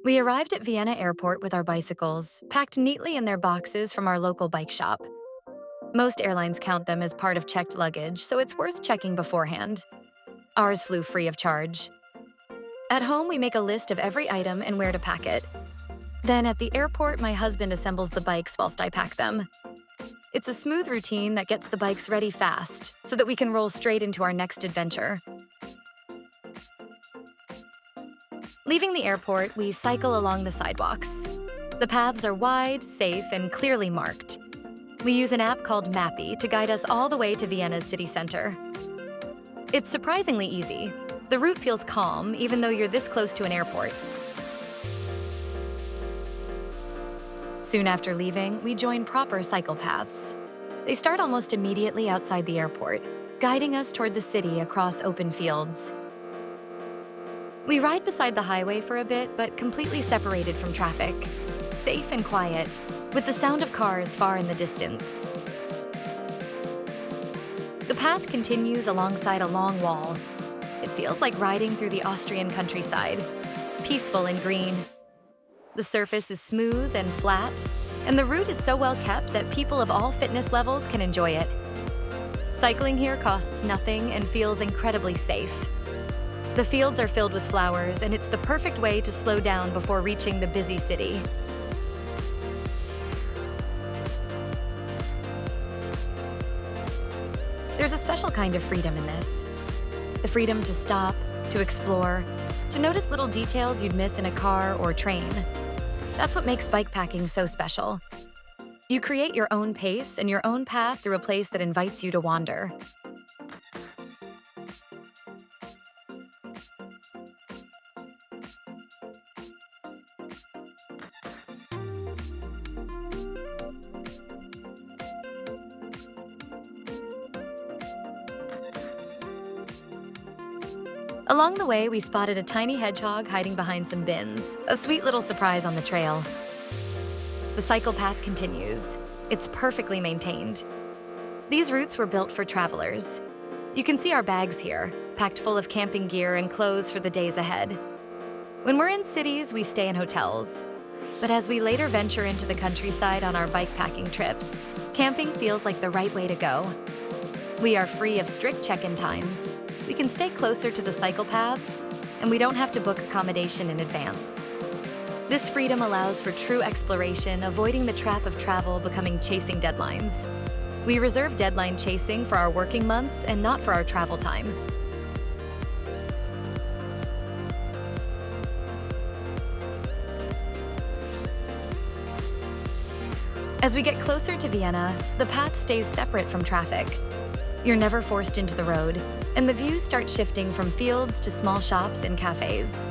We arrived at Vienna Airport with our bicycles, packed neatly in their boxes from our local bike shop. Most airlines count them as part of checked luggage, so it's worth checking beforehand. Ours flew free of charge. At home, we make a list of every item and where to pack it. Then at the airport, my husband assembles the bikes whilst I pack them. It's a smooth routine that gets the bikes ready fast, so that we can roll straight into our next adventure. Leaving the airport, we cycle along the sidewalks. The paths are wide, safe, and clearly marked. We use an app called Mapy to guide us all the way to Vienna's city center. It's surprisingly easy. The route feels calm, even though you're this close to an airport. Soon after leaving, we join proper cycle paths. They start almost immediately outside the airport, guiding us toward the city across open fields. We ride beside the highway for a bit, but completely separated from traffic. Safe and quiet, with the sound of cars far in the distance. The path continues alongside a long wall. It feels like riding through the Austrian countryside, peaceful and green. The surface is smooth and flat, and the route is so well kept that people of all fitness levels can enjoy it. Cycling here costs nothing and feels incredibly safe. The fields are filled with flowers, and it's the perfect way to slow down before reaching the busy city. There's a special kind of freedom in this. The freedom to stop, to explore, to notice little details you'd miss in a car or train. That's what makes bikepacking so special. You create your own pace and your own path through a place that invites you to wander. Along the way, we spotted a tiny hedgehog hiding behind some bins, a sweet little surprise on the trail. The cycle path continues. It's perfectly maintained. These routes were built for travelers. You can see our bags here, packed full of camping gear and clothes for the days ahead. When we're in cities, we stay in hotels. But as we later venture into the countryside on our bikepacking trips, camping feels like the right way to go. We are free of strict check-in times. We can stay closer to the cycle paths, and we don't have to book accommodation in advance. This freedom allows for true exploration, avoiding the trap of travel becoming chasing deadlines. We reserve deadline chasing for our working months and not for our travel time. As we get closer to Vienna, the path stays separate from traffic. You're never forced into the road, and the views start shifting from fields to small shops and cafes.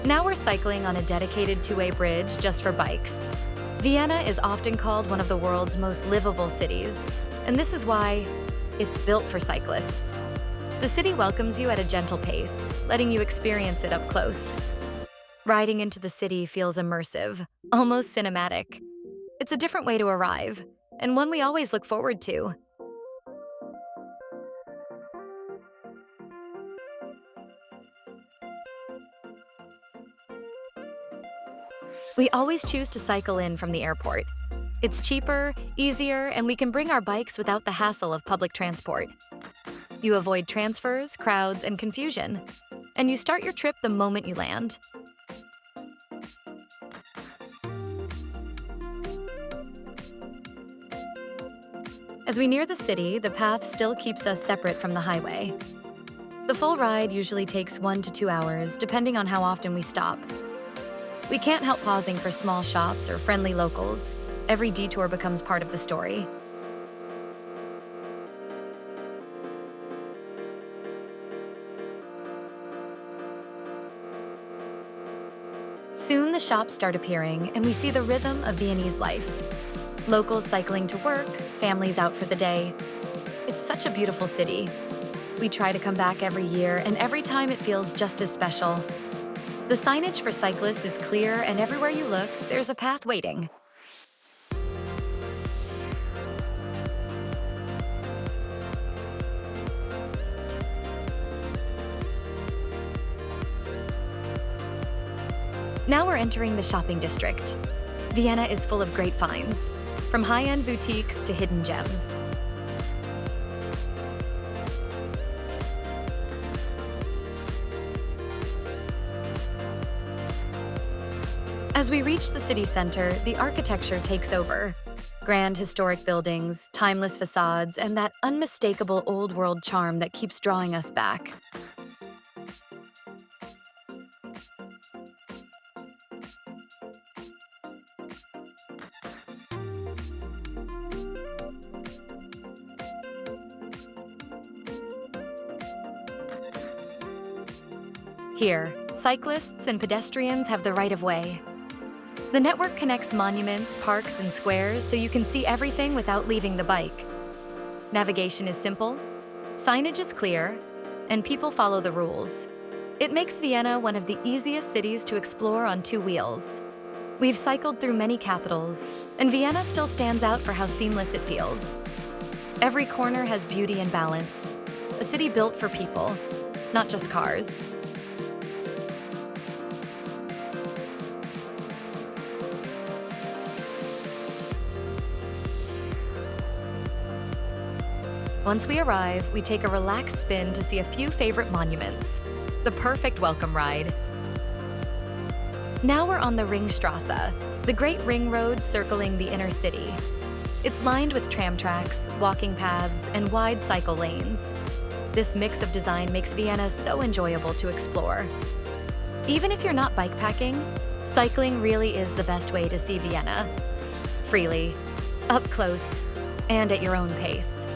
Now we're cycling on a dedicated two-way bridge just for bikes. Vienna is often called one of the world's most livable cities, and this is why it's built for cyclists. The city welcomes you at a gentle pace, letting you experience it up close. Riding into the city feels immersive, almost cinematic. It's a different way to arrive, and one we always look forward to. We always choose to cycle in from the airport. It's cheaper, easier, and we can bring our bikes without the hassle of public transport. You avoid transfers, crowds, and confusion, and you start your trip the moment you land. As we near the city, the path still keeps us separate from the highway. The full ride usually takes 1 to 2 hours, depending on how often we stop. We can't help pausing for small shops or friendly locals. Every detour becomes part of the story. Soon the shops start appearing, and we see the rhythm of Viennese life. Locals cycling to work, families out for the day. It's such a beautiful city. We try to come back every year, and every time it feels just as special. The signage for cyclists is clear, and everywhere you look, there's a path waiting. Now we're entering the shopping district. Vienna is full of great finds, from high-end boutiques to hidden gems. As we reach the city center, the architecture takes over. Grand historic buildings, timeless facades, and that unmistakable old-world charm that keeps drawing us back. Here, cyclists and pedestrians have the right of way. The network connects monuments, parks, and squares so you can see everything without leaving the bike. Navigation is simple, signage is clear, and people follow the rules. It makes Vienna one of the easiest cities to explore on two wheels. We've cycled through many capitals, and Vienna still stands out for how seamless it feels. Every corner has beauty and balance, a city built for people, not just cars. Once we arrive, we take a relaxed spin to see a few favorite monuments. The perfect welcome ride. Now we're on the Ringstrasse, the great ring road circling the inner city. It's lined with tram tracks, walking paths, and wide cycle lanes. This mix of design makes Vienna so enjoyable to explore. Even if you're not bikepacking, cycling really is the best way to see Vienna. Freely, up close, and at your own pace.